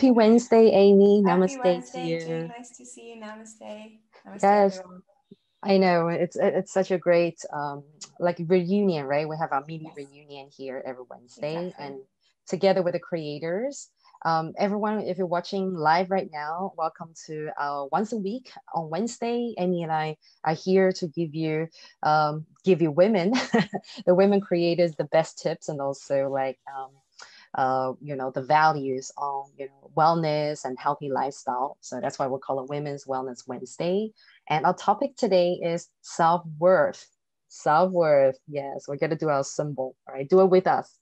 Happy Wednesday, Amy. Happy Namaste to Wednesday, Jing. you. Nice to see you. Namaste. Namaste, Yes, everyone. I know it's such a great like reunion, right? We have our mini Yes, reunion here every Wednesday, exactly. and together with the creators. Everyone, if you're watching live right now, welcome to our once a week on Wednesday. Amy and I are here to give you women, the women creators, the best tips, and also like the values on wellness and healthy lifestyle. So that's why we call it Women's Wellness Wednesday. And our topic today is self-worth. Self-worth. Yes, we're gonna do our symbol. All right, do it with us.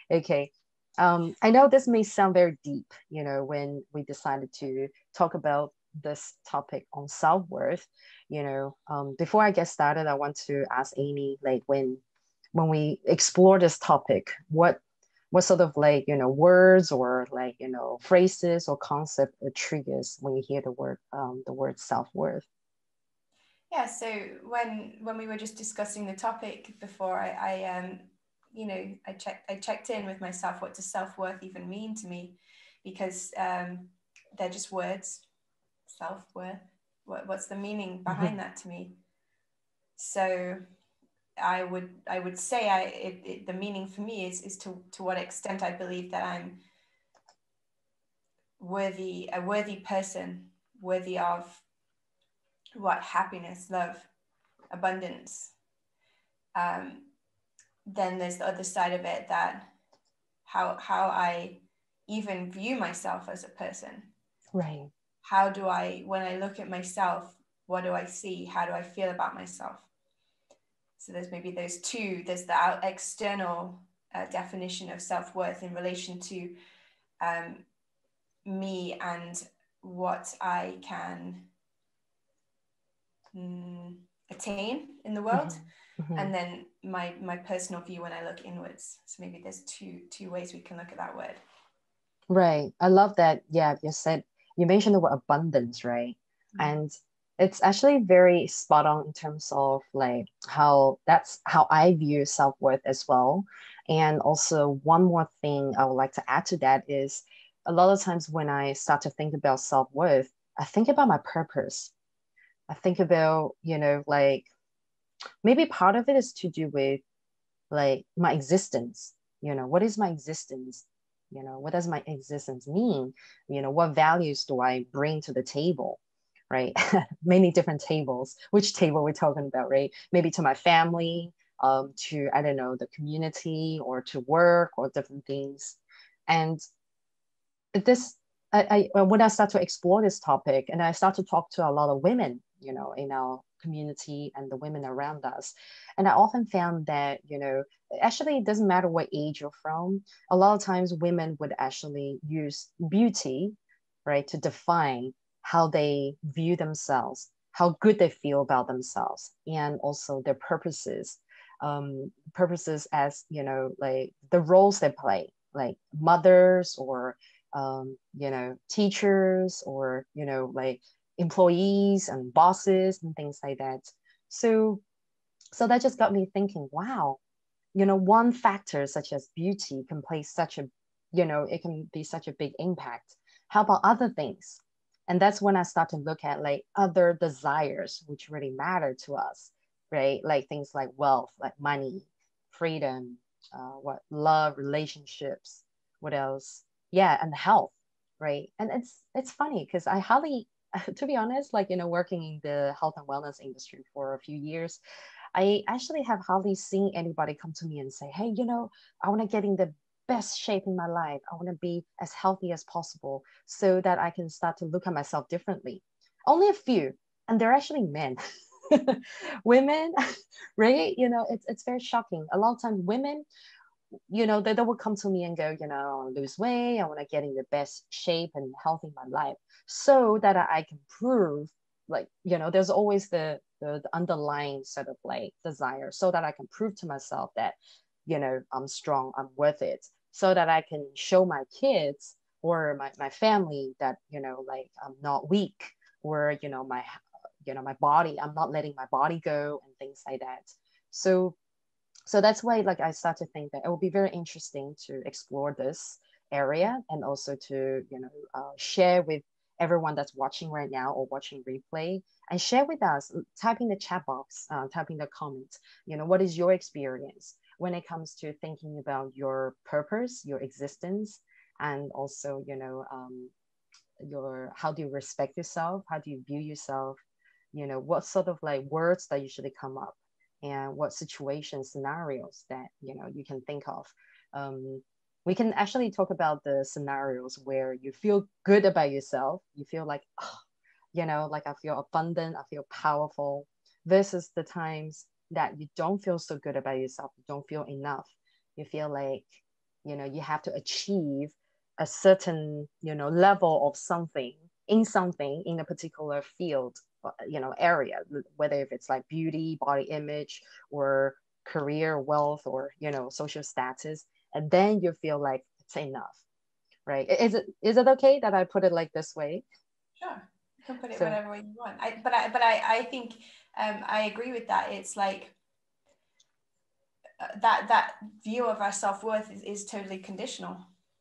Okay. I know this may sound very deep, when we decided to talk about this topic on self-worth. Before I get started, I want to ask Amy, like when we explore this topic, what sort of like words or like phrases or concept triggers when you hear the word self-worth. Yeah. So when we were just discussing the topic before, I checked in with myself. What does self worth even mean to me? Because they're just words. Self worth. What's the meaning behind Mhm. that to me? So I would say the meaning for me is to what extent I believe that I'm a worthy person, worthy of what happiness, love, abundance. Um, then there's the other side of it, that how I even view myself as a person. Right. How do I, when I look at myself, what do I see? How do I feel about myself? So there's maybe those two. There's the external definition of self-worth in relation to um, me and what I can attain in the world, Mhm. Mhm. and then my personal view when I look inwards. So maybe there's two ways we can look at that word. Right. I love that. Yeah, you mentioned the word abundance, right? And it's actually very spot on in terms of like that's how I view self-worth as well. And also one more thing I would like to add to that is a lot of times when I start to think about self-worth, I think about my purpose. I think about, like maybe part of it is to do with like my existence. What is my existence? What does my existence mean? What values do I bring to the table? Right. Many different tables. Which table we're talking about, right? Maybe to my family, to, I don't know, the community, or to work, or different things. And this when I start to explore this topic and I start to talk to a lot of women, in our community and the women around us, and I often found that, actually it doesn't matter what age you're from. A lot of times women would actually use beauty, right, to define how they view themselves, how good they feel about themselves, and also their purposes as, like the roles they play, like mothers, or teachers, or, like employees and bosses and things like that. So, so that just got me thinking, wow, one factor such as beauty can play it can be such a big impact. How about other things? And that's when I start to look at like other desires which really matter to us, right? Like things like wealth, like money, freedom, what love, relationships, what else? Yeah, and health, right? And it's funny because I hardly, to be honest, like working in the health and wellness industry for a few years, I actually have hardly seen anybody come to me and say, hey, I want to get in the best shape in my life. I want to be as healthy as possible so that I can start to look at myself differently. Only a few, and they're actually men. Women, right? It's very shocking. A lot of times women, they will come to me and go, I want to lose weight. I want to get in the best shape and health in my life so that I can prove, like, there's always the underlying sort of like desire, so that I can prove to myself that, I'm strong, I'm worth it, so that I can show my kids or my family that, like I'm not weak, or, my body, I'm not letting my body go and things like that. So that's why like I start to think that it will be very interesting to explore this area, and also to, share with everyone that's watching right now or watching replay, and share with us, type in the chat box, type in the comments, what is your experience when it comes to thinking about your purpose, your existence, and also, how do you respect yourself? How do you view yourself? What sort of like words that usually come up, and what situations, scenarios that, you can think of. We can actually talk about the scenarios where you feel good about yourself. You feel like, oh, like I feel abundant, I feel powerful, versus the times that you don't feel so good about yourself, you don't feel enough. You feel like, you have to achieve a certain, level of something in a particular field, area, whether if it's like beauty, body image, or career, wealth, or, social status. And then you feel like it's enough, right? Is it okay that I put it like this way? Sure, you can put it whatever way you want. I think I agree with that. It's like that view of our self-worth is totally conditional.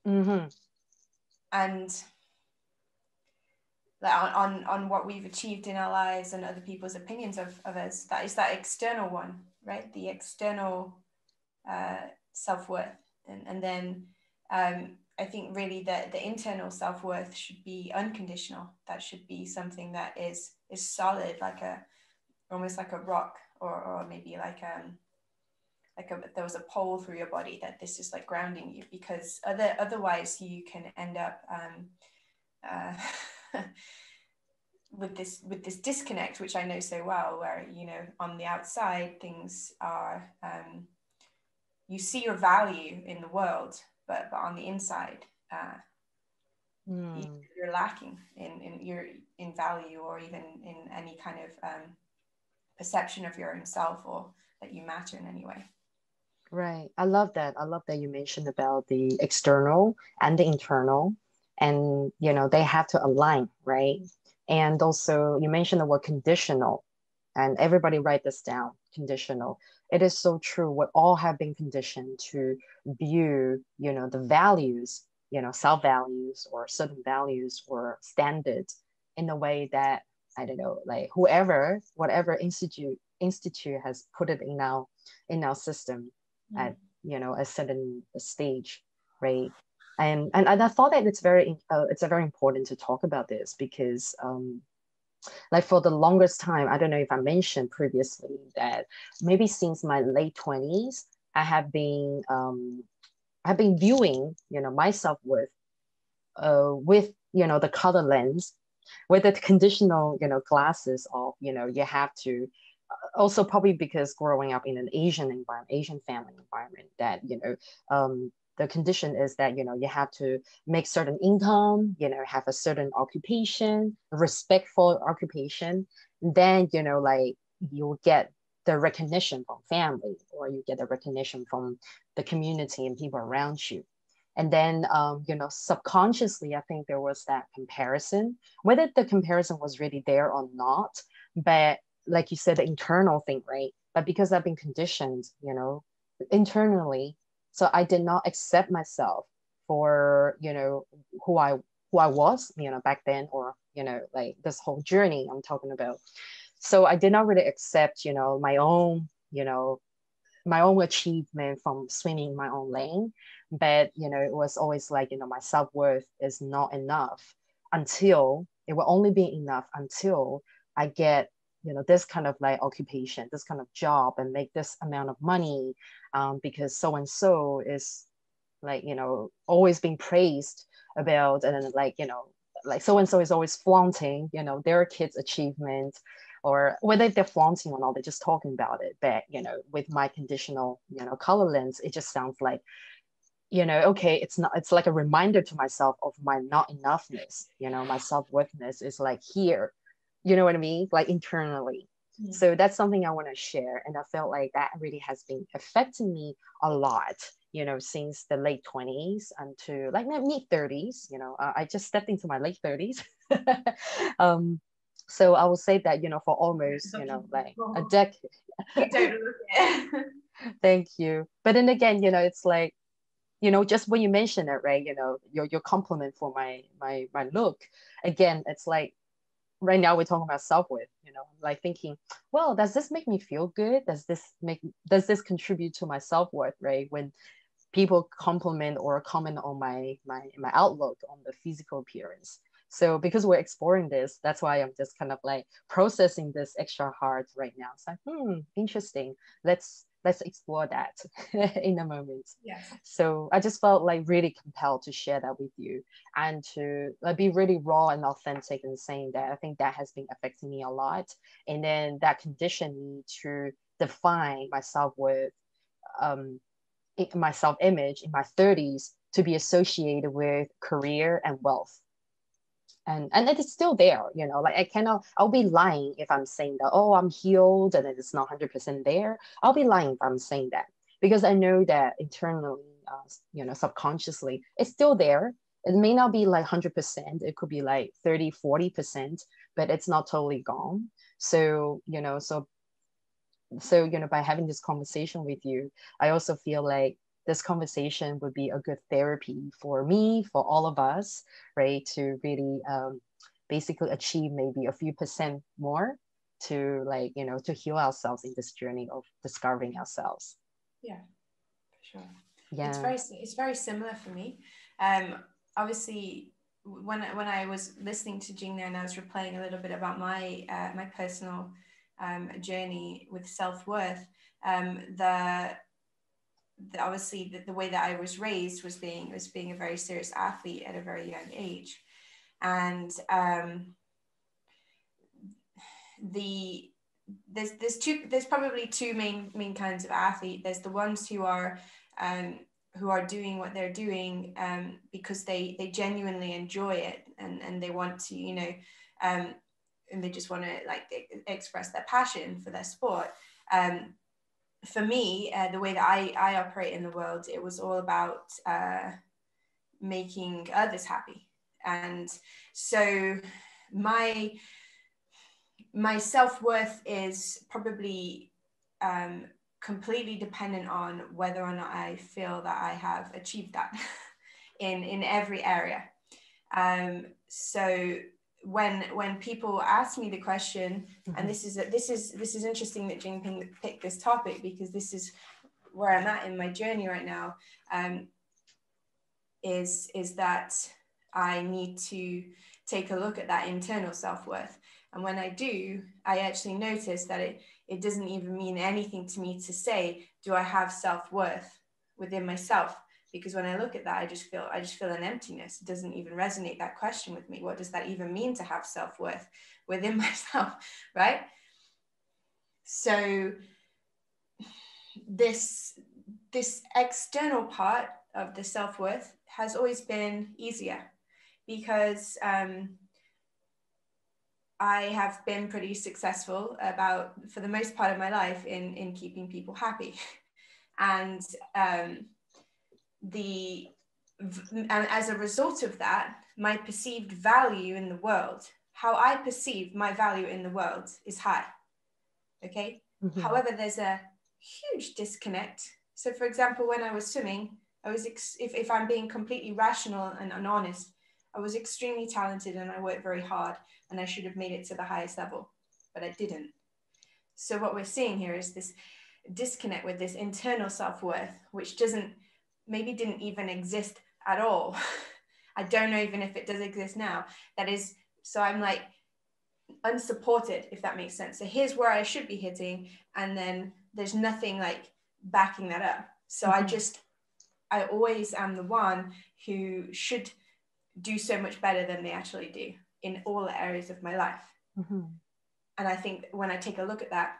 Mm-hmm. And on what we've achieved in our lives and other people's opinions of us, that is that external one, right? The external self-worth. And then I think really that the internal self-worth should be unconditional. That should be something that is solid, almost like a rock, or maybe there was a pole through your body, that this is like grounding you, because otherwise you can end up with this disconnect, which I know so well, where on the outside things are you see your value in the world, but on the inside you're lacking in value, or even in any kind of perception of your own self, or that you matter in any way. Right. I love that. I love that you mentioned about the external and the internal, and they have to align, right? And also you mentioned the word conditional, and everybody write this down, conditional. It is so true. We all have been conditioned to view, the values, self values or certain values or standards in a way that, I don't know, like whatever institute has put it in our system at a certain stage, right? And I thought that it's very important to talk about this, because like for the longest time, I don't know if I mentioned previously that maybe since my late 20s, I have been viewing my self-worth with the color lens, with the conditional glasses of you have to, also probably because growing up in an Asian family environment, that the condition is that you have to make certain income, have a certain occupation, respectful occupation, then like you'll get the recognition from family, or you get the recognition from the community and people around you. And then subconsciously, I think there was that comparison, whether the comparison was really there or not, but like you said, the internal thing, right? But because I've been conditioned, internally, so I did not accept myself for, who I was, back then, or, like this whole journey I'm talking about. So I did not really accept, my own achievement from swimming in my own lane. But, it was always like, my self-worth is not enough until it will only be enough until I get this kind of like occupation, this kind of job, and make this amount of money, because so and so is like always being praised about, and then like so and so is always flaunting their kids' achievement, or whether they're flaunting or not, they're just talking about it. But with my conditional color lens, it just sounds like okay, it's like a reminder to myself of my not enoughness. My self-worthness is like here. You know what I mean? Like internally. Yeah. So that's something I want to share. And I felt like that really has been affecting me a lot, since the late 20s until like my mid 30s. I just stepped into my late 30s. So I will say that, for almost, like a decade. You don't look it. Thank you. But then again, it's like, just when you mention it, right, your compliment for my look, again, it's like right now we're talking about self-worth, like thinking, well, does this make me feel good? Does this contribute to my self-worth, right? When people compliment or comment on my outlook on the physical appearance. So because we're exploring this, that's why I'm just kind of like processing this extra hard right now. It's like, interesting. Let's explore that in a moment. Yes. So I just felt like really compelled to share that with you and to like be really raw and authentic in saying that I think that has been affecting me a lot. And then that conditioned me to define my self-worth, my self-image in my 30s to be associated with career and wealth. And it is still there, like I'll be lying if I'm saying that, oh, I'm healed and it's not 100% there. I'll be lying if I'm saying that, because I know that internally, subconsciously, it's still there. It may not be like 100%, it could be like 30-40%, but it's not totally gone. So by having this conversation with you, I also feel like this conversation would be a good therapy for me, for all of us, right? To really basically achieve maybe a few percent more to to heal ourselves in this journey of discovering ourselves. Yeah, for sure. Yeah. It's very similar for me. Obviously, when I was listening to Jing there, and I was replaying a little bit about my my personal journey with self-worth, obviously the way that I was raised was being a very serious athlete at a very young age, and there's probably two main kinds of athlete. There's the ones who are doing what they're doing because they genuinely enjoy it, and they want to and they just want to like express their passion for their sport. For me, the way that I operate in the world, it was all about making others happy. And so my self-worth is probably completely dependent on whether or not I feel that I have achieved that in every area. So when people ask me the question, and this is interesting that Jing picked this topic, because this is where I'm at in my journey right now, is that I need to take a look at that internal self-worth. And when I do, I actually notice that it doesn't even mean anything to me to say, do I have self-worth within myself? Because when I look at that, I just feel an emptiness. It doesn't even resonate, that question, with me. What does that even mean to have self-worth within myself, right? So this external part of the self-worth has always been easier, because I have been pretty successful for the most part of my life in keeping people happy. And as a result of that, my perceived value in the world, how I perceive my value in the world, is high. Okay. Mm-hmm. However, there's a huge disconnect. So, for example, when I was swimming, I was if I'm being completely rational and honest, I was extremely talented and I worked very hard, and I should have made it to the highest level, but I didn't. So what we're seeing here is this disconnect with this internal self-worth, which didn't even exist at all. I don't know even if it does exist now. So I'm like unsupported, if that makes sense. So here's where I should be hitting, and then there's nothing like backing that up. So mm-hmm. I always am the one who should do so much better than they actually do in all the areas of my life. Mm-hmm. And I think when I take a look at that,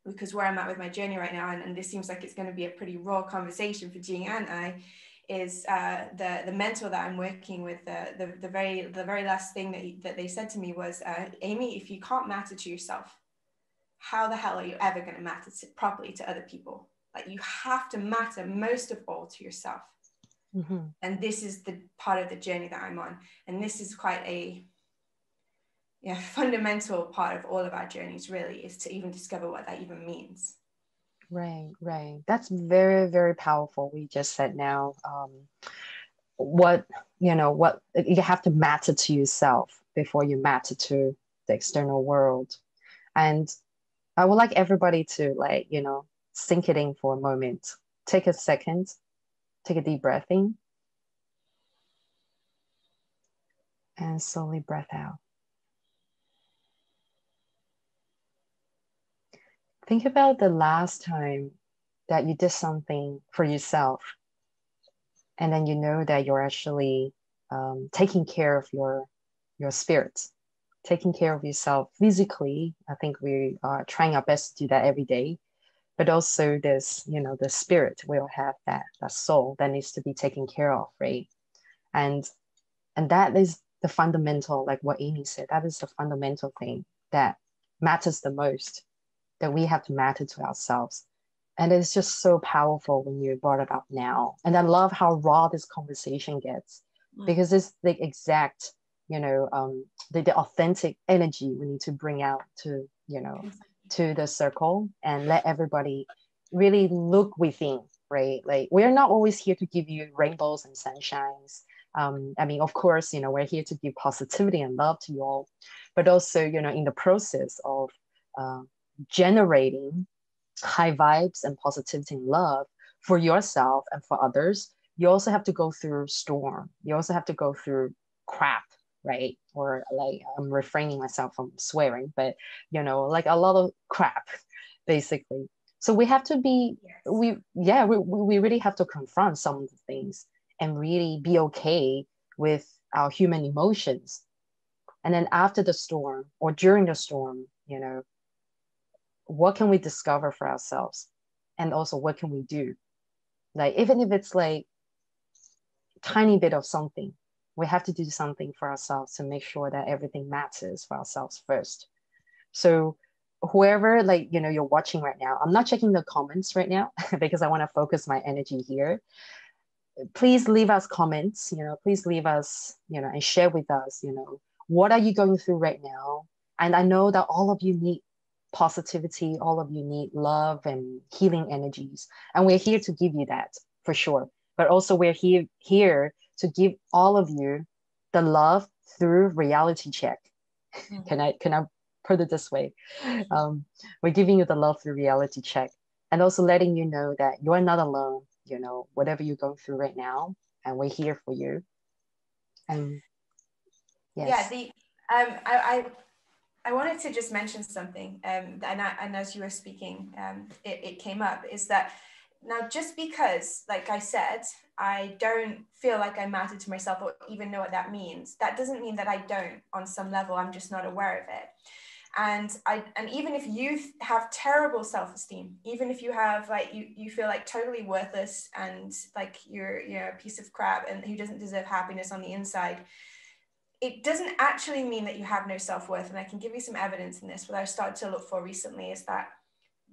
because where I'm at with my journey right now, and this seems like it's going to be a pretty raw conversation for Jing and I, is the mentor that I'm working with. The very last thing that they said to me was, Amy, if you can't matter to yourself, how the hell are you ever going to matter properly to other people? Like, you have to matter most of all to yourself. Mm-hmm. And this is the part of the journey that I'm on, and this is quite a fundamental part of all of our journeys, really, is to even discover what that even means. Right, right. That's very, very powerful. We just said now, what, what you have to matter to yourself before you matter to the external world. And I would like everybody to like, sink it in for a moment. Take a second, take a deep breath in, and slowly breath out. Think about the last time that you did something for yourself, and then you know that you're actually taking care of your spirit, taking care of yourself physically. I think we are trying our best to do that every day, but also this, the spirit will have that soul that needs to be taken care of, right? And that is the fundamental, like what Amy said, that is the fundamental thing that matters the most, that we have to matter to ourselves. And it's just so powerful when you brought it up now. And I love how raw this conversation gets, because it's the exact, the authentic energy we need to bring out to, to the circle and let everybody really look within, right? Like we're not always here to give you rainbows and sunshines. I mean, of course, we're here to give positivity and love to you all, but also, in the process of generating high vibes and positivity and love for yourself and for others, you also have to go through storm. You also have to go through crap, right? Or like, I'm refraining myself from swearing, but like a lot of crap, basically. So we have to be, we really have to confront some of the things and really be okay with our human emotions. And then after the storm or during the storm, what can we discover for ourselves? And also what can we do? Like, even if it's like tiny bit of something, we have to do something for ourselves to make sure that everything matters for ourselves first. So whoever, like, you're watching right now, I'm not checking the comments right now because I want to focus my energy here. Please leave us comments, please leave us, and share with us, what are you going through right now? And I know that all of you need positivity, all of you need love and healing energies. And we're here to give you that for sure. But also we're here to give all of you the love through reality check. Can I put it this way? We're giving you the love through reality check, and also letting you know that you're not alone, whatever you're going through right now, and we're here for you. And yes. I wanted to just mention something, and as you were speaking, it came up, is that now, just because, like I said, I don't feel like I matter to myself or even know what that means, that doesn't mean that I don't on some level. I'm just not aware of it. And even if you have terrible self-esteem, even if you have like you feel like totally worthless and like you're a piece of crap and who doesn't deserve happiness on the inside, it doesn't actually mean that you have no self-worth. And I can give you some evidence in this. What I started to look for recently is that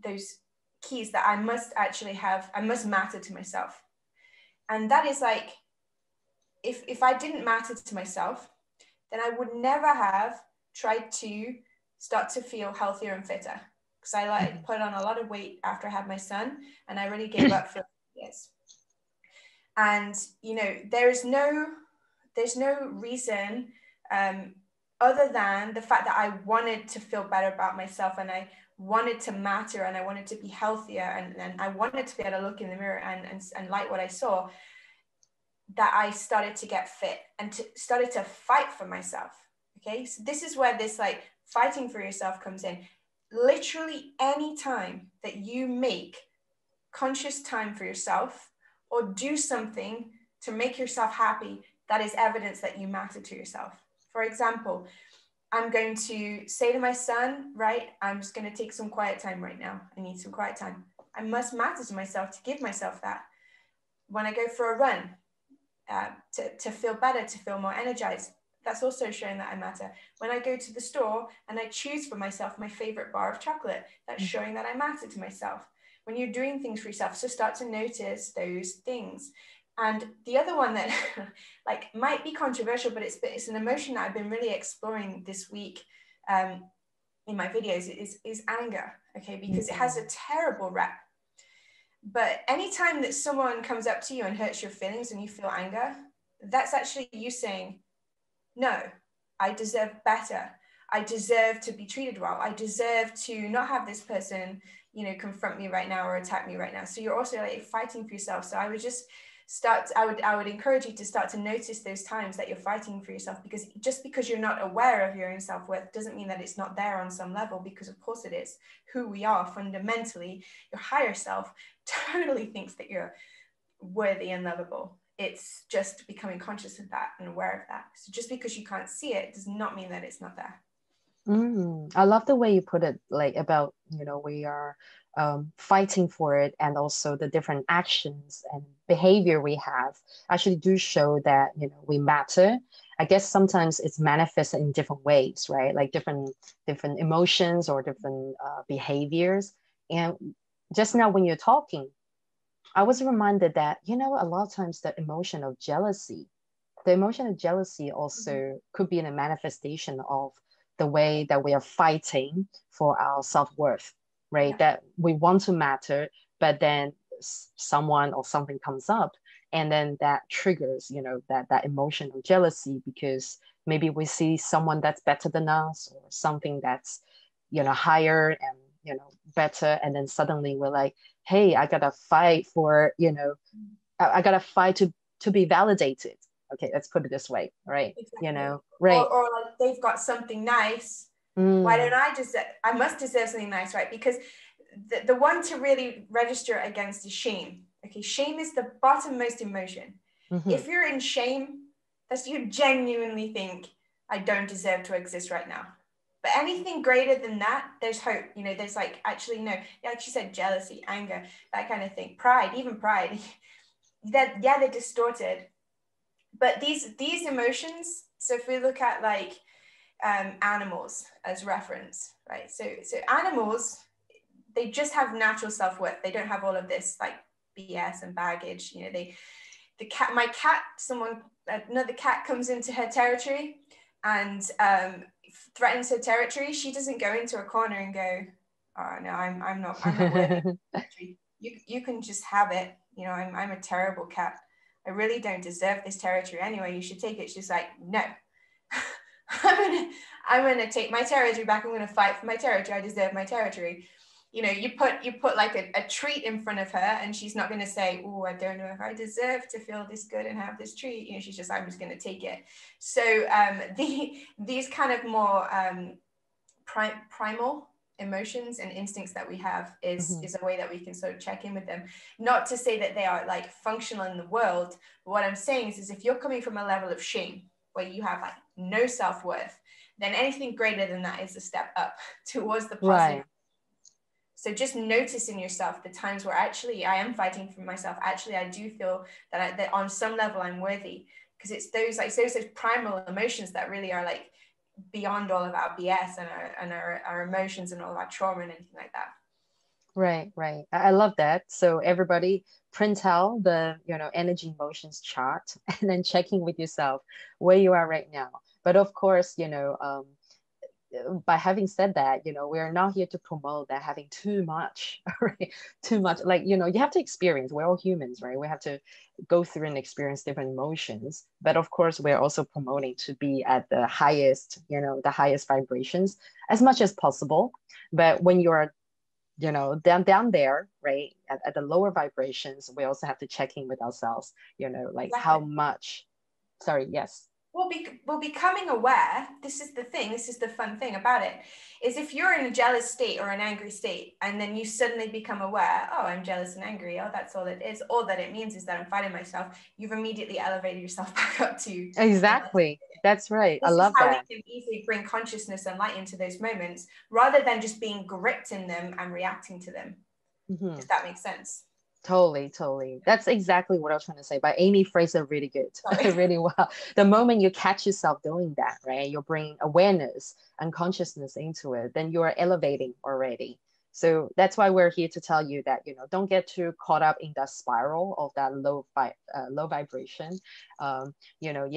those keys that I must actually have, I must matter to myself. And that is like, if I didn't matter to myself, then I would never have tried to start to feel healthier and fitter. Because I put on a lot of weight after I had my son, and I really gave up for years. And there's no reason other than the fact that I wanted to feel better about myself, and I wanted to matter, and I wanted to be healthier, and I wanted to be able to look in the mirror and like what I saw, that I started to get fit and started to fight for myself. Okay, so this is where this like fighting for yourself comes in. Literally any time that you make conscious time for yourself or do something to make yourself happy, that is evidence that you matter to yourself. For example, I'm going to say to my son, right, I'm just going to take some quiet time right now. I need some quiet time. I must matter to myself to give myself that. When I go for a run, to feel better, to feel more energized, that's also showing that I matter. When I go to the store and I choose for myself my favorite bar of chocolate, that's showing that I matter to myself. When you're doing things for yourself, so start to notice those things. And the other one that like might be controversial, but it's an emotion that I've been really exploring this week in my videos is anger, okay? Because it has a terrible rep. But anytime that someone comes up to you and hurts your feelings and you feel anger, that's actually you saying, no, I deserve better. I deserve to be treated well. I deserve to not have this person, you know, confront me right now or attack me right now. So you're also like fighting for yourself. So I would just I would encourage you to start to notice those times that you're fighting for yourself, because just because you're not aware of your own self-worth doesn't mean that it's not there on some level, because of course it is. Who we are fundamentally, your higher self totally thinks that you're worthy and lovable. It's just becoming conscious of that and aware of that. So just because you can't see it does not mean that it's not there. I love the way you put it, like about, you know, we are fighting for it, and also the different actions and behavior we have actually do show that, you know, we matter. I guess sometimes it's manifested in different ways, right? Like different emotions or different behaviors. And just now when you're talking, I was reminded that, you know, a lot of times the emotion of jealousy also could be in a manifestation of the way that we are fighting for our self-worth, right? Yeah. That we want to matter, but then someone or something comes up, and then that triggers, you know, that emotion of jealousy, because maybe we see someone that's better than us, or something that's, you know, higher and, you know, better, and then suddenly we're like, hey, I gotta fight for, you know, I gotta fight to be validated. Okay, let's put it this way, right? Exactly. You know, right. Or like they've got something nice. Why don't I deserve? I must deserve something nice, right? Because the one to really register against is shame. Okay, shame is the bottommost emotion. If you're in shame, that's you genuinely think I don't deserve to exist right now. But anything greater than that, there's hope. You know, there's like, actually, no, like you said, jealousy, anger, that kind of thing. Pride, even pride. That, yeah, they're distorted. But these emotions, so if we look at like animals as reference, right? So animals, they just have natural self-worth. They don't have all of this like BS and baggage. You know, my cat, another cat comes into her territory and threatens her territory. She doesn't go into a corner and go, oh no, I'm not worthy. You can just have it. You know, I'm a terrible cat. I really don't deserve this territory anyway. You should take it. She's like, no. I'm gonna take my territory back. I'm gonna fight for my territory. I deserve my territory. You know, you put like a treat in front of her, and she's not gonna say, oh, I don't know if I deserve to feel this good and have this treat. You know, she's just, I'm just gonna take it. So these kind of more primal emotions and instincts that we have is a way that we can sort of check in with them. Not to say that they are like functional in the world, but what I'm saying is if you're coming from a level of shame where you have like no self-worth, then anything greater than that is a step up towards the positive. Right. So just notice in yourself the times where actually I am fighting for myself. Actually, I do feel that on some level I'm worthy, because it's those primal emotions that really are like beyond all of our BS and our emotions and all of our trauma and anything like that. Right, right. I love that. So everybody print out the, you know, energy emotions chart and then checking with yourself where you are right now. But of course, you know, by having said that, you know, we're not here to promote that having too much, right? Too much, like, you know, you have to experience, we're all humans, right? We have to go through and experience different emotions. But of course, we're also promoting to be at the highest, you know, the highest vibrations as much as possible. But when you're, you know, down there, right, at the lower vibrations, we also have to check in with ourselves, you know, like how much, sorry, yes. Well, becoming aware, this is the thing, this is the fun thing about it, is if you're in a jealous state or an angry state, and then you suddenly become aware, oh, I'm jealous and angry, oh, that's all it is. All that it means is that I'm fighting myself. You've immediately elevated yourself back up to. Exactly. That's right. I love how that. we can easily bring consciousness and light into those moments, rather than just being gripped in them and reacting to them. If that makes sense. Totally, totally. That's exactly what I was trying to say. But Amy phrased it really good, really well. The moment you catch yourself doing that, right, you're bringing awareness and consciousness into it, then you're elevating already. So that's why we're here to tell you that, you know, don't get too caught up in that spiral of that low vibration. You know,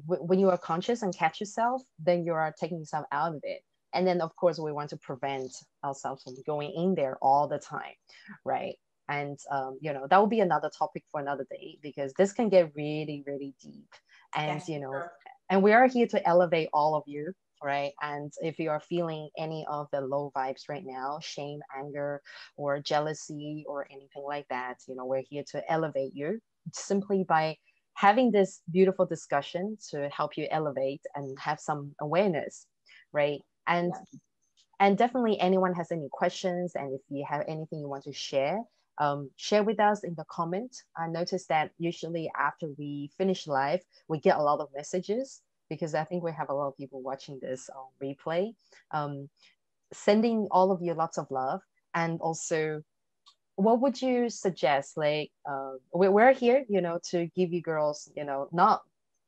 when you are conscious and catch yourself, then you are taking yourself out of it. And then, of course, we want to prevent ourselves from going in there all the time, right? And you know, that will be another topic for another day, because this can get really, really deep. And Yes, you know, sure. and we are here to elevate all of you, right? And if you are feeling any of the low vibes right now, shame, anger, or jealousy, or anything like that, you know, we're here to elevate you simply by having this beautiful discussion to help you elevate and have some awareness, right? Yeah. And definitely anyone has any questions, and if you have anything you want to share, share with us in the comment. I noticed that usually after we finish live, we get a lot of messages, because I think we have a lot of people watching this on replay. um, Sending all of you lots of love. And also, what would you suggest? Like, we're here, you know, to give you girls, you know, not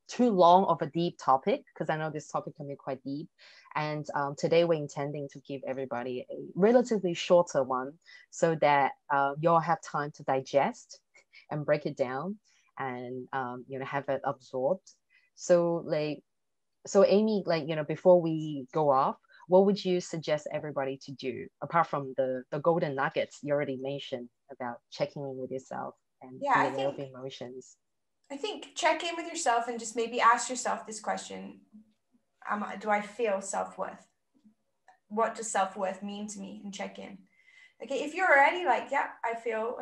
too long of a deep topic, because I know this topic can be quite deep. And today we're intending to give everybody a relatively shorter one, so that you'll have time to digest and break it down, and you know, have it absorbed. So like, so Amy, like, you know, before we go off, what would you suggest everybody to do, apart from the golden nuggets you already mentioned about checking in with yourself and Yeah, be aware of emotions? I think check in with yourself and just maybe ask yourself this question. Do I feel self-worth? What does self-worth mean to me? And check in. Okay, if you're already like, yeah, I feel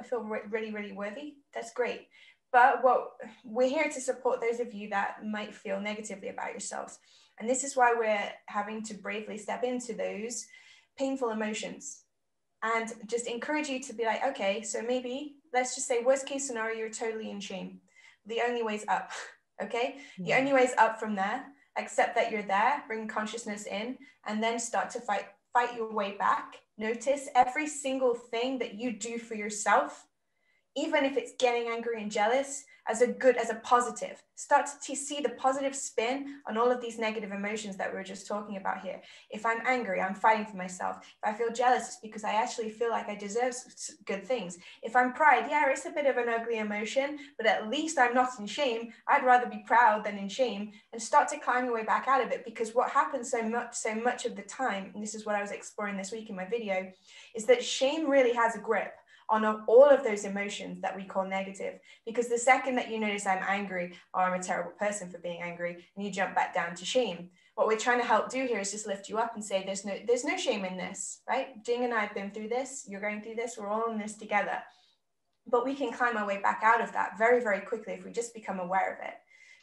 really, really worthy, that's great. But what we're here to support those of you that might feel negatively about yourselves. And this is why we're having to bravely step into those painful emotions and just encourage you to be like, okay, so maybe let's just say worst case scenario, you're totally in shame. The only way's up. Okay, the only way's up from there. Accept that you're there, bring consciousness in, and then start to fight your way back. Notice every single thing that you do for yourself, even if it's getting angry and jealous, as a positive. Start to see the positive spin on all of these negative emotions that we were just talking about here. If I'm angry, I'm fighting for myself. If I feel jealous, it's because I actually feel like I deserve good things. If I'm pride, yeah, it's a bit of an ugly emotion, but at least I'm not in shame. I'd rather be proud than in shame, and start to climb your way back out of it. Because what happens so much of the time, and this is what I was exploring this week in my video, is that shame really has a grip on all of those emotions that we call negative. Because the second that you notice I'm angry, or I'm a terrible person for being angry, and you jump back down to shame, what we're trying to help do here is just lift you up and say there's no shame in this, right? Jing and I have been through this, you're going through this, we're all in this together. But we can climb our way back out of that very, very quickly if we just become aware of it.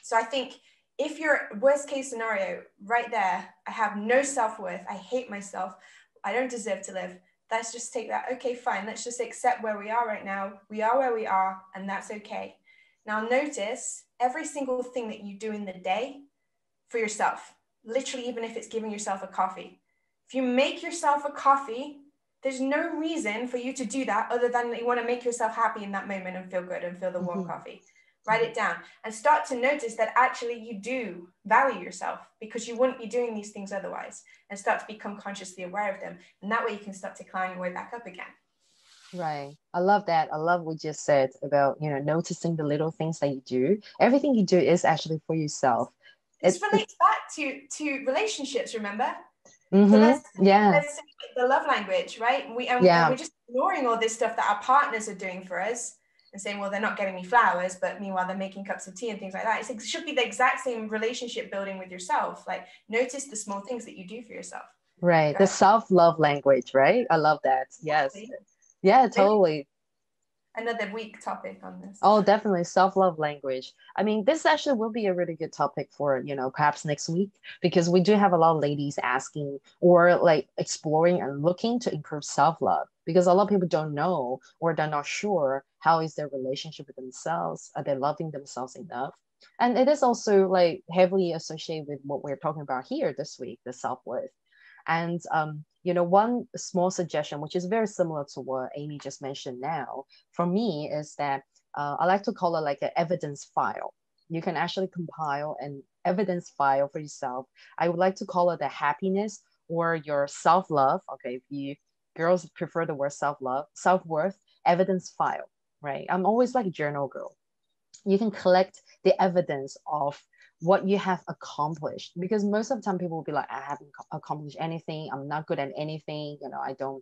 So I think if your worst case scenario right there, I have no self-worth, I hate myself, I don't deserve to live, let's just take that. Okay, fine. Let's just accept where we are right now. We are where we are, and that's okay. Now notice every single thing that you do in the day for yourself, literally, even if it's giving yourself a coffee. If you make yourself a coffee, there's no reason for you to do that other than you want to make yourself happy in that moment and feel good and feel the warm coffee. Write it down and start to notice that actually you do value yourself, because you wouldn't be doing these things otherwise, and start to become consciously aware of them. And that way you can start to climb your way back up again. Right. I love that. I love what you just said about, you know, noticing the little things that you do. Everything you do is actually for yourself. This relates back to relationships, remember? So Yeah. let's say the love language, right? And we're just ignoring all this stuff that our partners are doing for us and saying, well, they're not getting me flowers, but meanwhile they're making cups of tea and things like that. It should be the exact same relationship building with yourself. Like, notice the small things that you do for yourself. Right. The self-love language, right? I love that. Yes. Yeah, totally. Another week topic on this. Oh, definitely self-love language. I mean, this actually will be a really good topic for, you know, perhaps next week, because we do have a lot of ladies asking or like exploring and looking to improve self-love, because a lot of people don't know, or they're not sure how is their relationship with themselves. Are they loving themselves enough? And it is also like heavily associated with what we're talking about here this week, the self-worth. And you know, one small suggestion, which is very similar to what Amy just mentioned now, for me, is that I like to call it like an evidence file. You can actually compile an evidence file for yourself. I would like to call it the happiness or your self-love. Okay, if you girls prefer the word self-love, self-worth, evidence file, right? I'm always like a journal girl. You can collect the evidence of what you have accomplished, because most of the time people will be like, I haven't accomplished anything, I'm not good at anything, you know,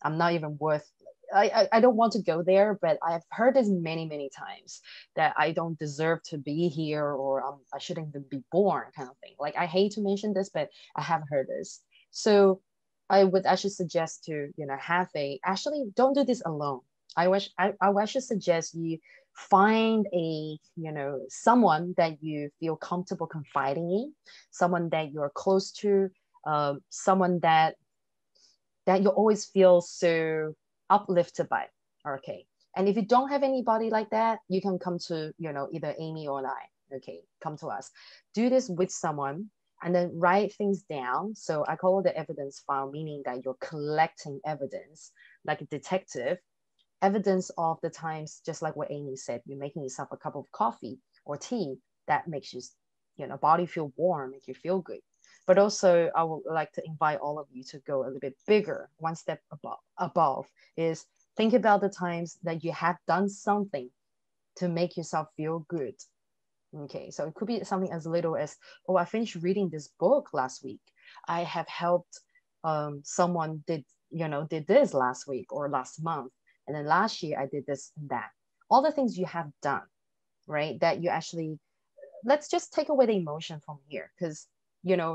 I'm not even worth I don't want to go there, but I've heard this many, many times that I don't deserve to be here, or I shouldn't even be born, kind of thing. Like, I hate to mention this, but I have heard this. So I would actually suggest to, have actually don't do this alone. I would actually suggest you find a, someone that you feel comfortable confiding in, someone that you're close to, someone that you always feel so uplifted by. Okay. And if you don't have anybody like that, you can come to, either Amy or I. Okay. Come to us. Do this with someone and then write things down. So I call it the evidence file, meaning that you're collecting evidence like a detective, evidence of the times, just like what Amy said, you're making yourself a cup of coffee or tea that makes you, body feel warm, make you feel good. But also, I would like to invite all of you to go a little bit bigger, one step above is think about the times that you have done something to make yourself feel good. Okay, so it could be something as little as, oh, I finished reading this book last week. I have helped someone did this last week or last month. And then last year I did this and that. All the things you have done, right? That you actually, let's just take away the emotion from here, because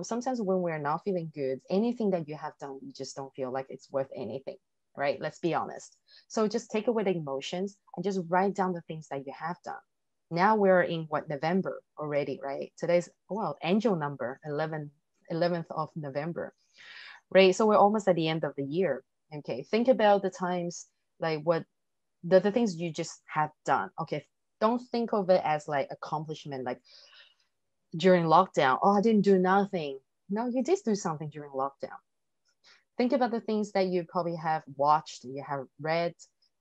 sometimes when we're not feeling good, anything that you have done, you just don't feel like it's worth anything, right? Let's be honest. So just take away the emotions and just write down the things that you have done. Now we're in November already, right? Today's, angel number, 11th of November, right? So we're almost at the end of the year. Okay, think about the times, like what the things you just have done. Okay, don't think of it as like accomplishment, like during lockdown, oh, I didn't do nothing. No, you did do something during lockdown. Think about the things that you probably have watched, you have read,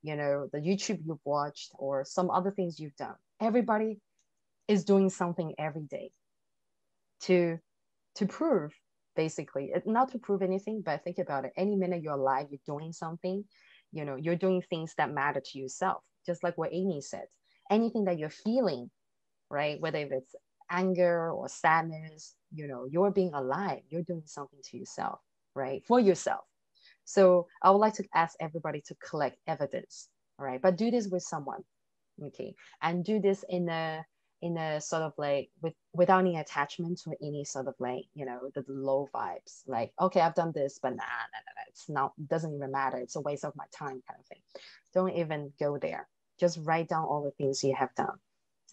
the YouTube you've watched, or some other things you've done. Everybody is doing something every day to prove, basically, not to prove anything, but think about it. Any minute you're alive, you're doing something, you're doing things that matter to yourself. Just like what Amy said, anything that you're feeling, right? Whether it's anger or sadness, you're being alive, you're doing something to yourself, right? For yourself. So I would like to ask everybody to collect evidence, all right? But do this with someone, okay? And do this in a sort of like without any attachment to any sort of like, the low vibes. Like, okay, I've done this, but nah, it's not, it doesn't even matter. It's a waste of my time kind of thing. Don't even go there. Just write down all the things you have done.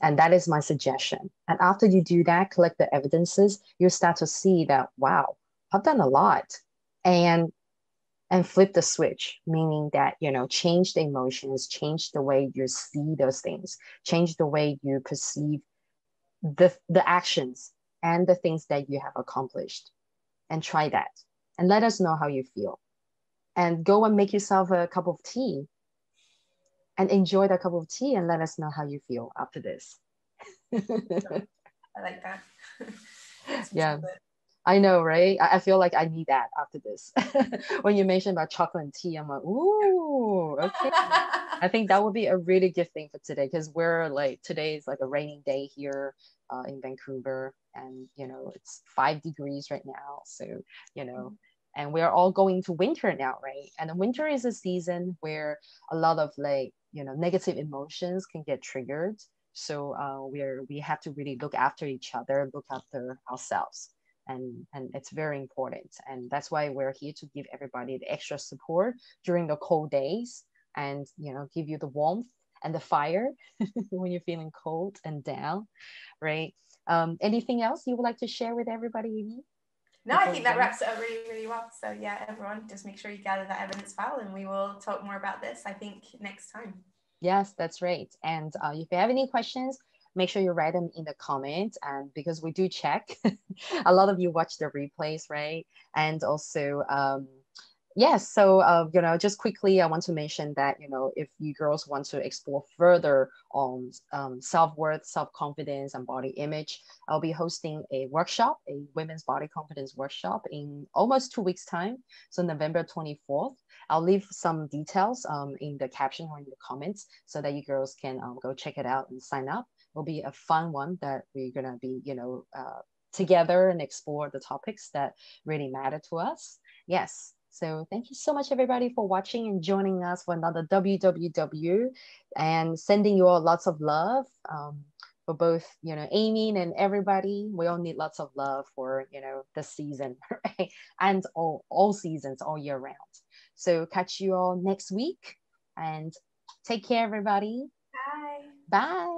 And that is my suggestion. And after you do that, collect the evidences, you start to see that, wow, I've done a lot. And flip the switch, meaning that, change the emotions, change the way you see those things, change the way you perceive the actions and the things that you have accomplished. And try that. And let us know how you feel. And go and make yourself a cup of tea and enjoy that cup of tea and let us know how you feel after this. I like that. Yeah, I know, right? I feel like I need that after this. When you mentioned about chocolate and tea, I'm like, ooh, okay. I think that would be a really good thing for today, because we're like, today is like a rainy day here in Vancouver, and it's 5 degrees right now. So, and we're all going to winter now, right? And the winter is a season where a lot of like, negative emotions can get triggered. So we have to really look after each other, look after ourselves. And it's very important. And that's why we're here to give everybody the extra support during the cold days, and give you the warmth and the fire when you're feeling cold and down, right? Anything else you would like to share with everybody, Amy? No, I think that wraps it up really, really well. So yeah, everyone, just make sure you gather that evidence file, and we will talk more about this, I think, next time. Yes, that's right. And if you have any questions, make sure you write them in the comments. And because we do check, a lot of you watch the replays, right? And also, yes, so just quickly, I want to mention that if you girls want to explore further on self-worth, self-confidence, and body image, I'll be hosting a workshop, a women's body confidence workshop, in almost 2 weeks time, so November 24th. I'll leave some details in the caption or in the comments, so that you girls can go check it out and sign up. It'll be a fun one that we're gonna be together and explore the topics that really matter to us. Yes. So thank you so much, everybody, for watching and joining us for another WWW, and sending you all lots of love. For both, Amy and everybody, we all need lots of love for, this season, right? And all seasons, all year round. So catch you all next week, and take care, everybody. Bye. Bye.